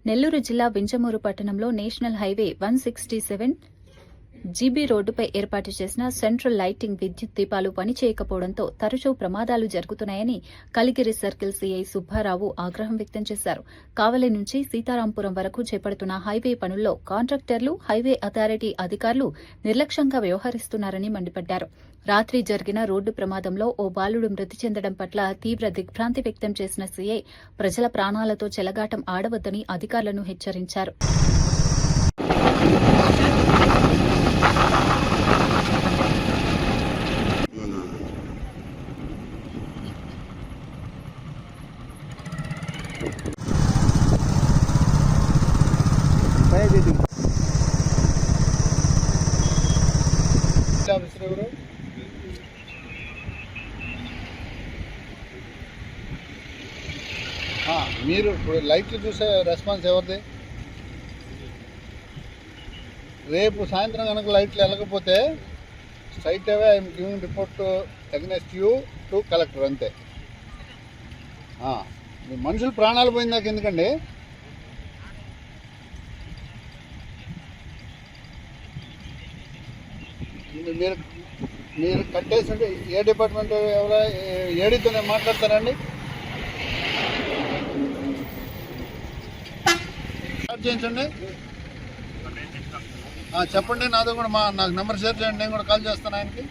నెల్లూరు జిల్లా వింజమూరు పట్టణంలో national highway 167 GB రోడ్డుపై ఏర్పాటు చేసిన సెంట్రల్ లైటింగ్ విద్యుత్ దీపాలు పనిచేయకపోవడంతో తరచూ ప్రమాదాలు జరుగుతున్నాయని కలిగిరి సర్కిల్ సీఐ సుబ్బారావు ఆగ్రహం వ్యక్తం చేశారు. కావలి నుంచి సీతారాంపురం వరకు చేపడుతున్న హైవే పనుల్లో కాంట్రాక్టర్లు, హైవే అథారిటీ అధికారులు నిర్లక్ష్యంగా వ్యవహరిస్తున్నారని మండిపడ్డారు. రాత్రి జరిగిన రోడ్డు ప్రమాదంలో ఓ బాలుడు మృతి చెందడం పట్ల తీవ్ర దిగ్భ్రాంతి వ్యక్తం చేసిన సీఐ ప్రజల ప్రాణాలతో చెలగాటం ఆడవద్దని అధికారులను హెచ్చరించారు. మీరు లైట్లు చూసే రెస్పాన్స్ ఎవరిది? రేపు సాయంత్రం కనుక లైట్లు వెళ్ళకపోతే straight away I'm giving report against you to collector, అంతే. మనుషులు ప్రాణాలు పోయిందాక ఎందుకండి? మీరు కట్టేసి ఏ డిపార్ట్మెంట్ ఎవరో ఏడీతోనే మాట్లాడతారండి? చేయించండి, చెప్పండి. నాతో కూడా నాకు నెంబర్ షేర్ చేయండి, నేను కూడా కాల్ చేస్తాను ఆయనకి.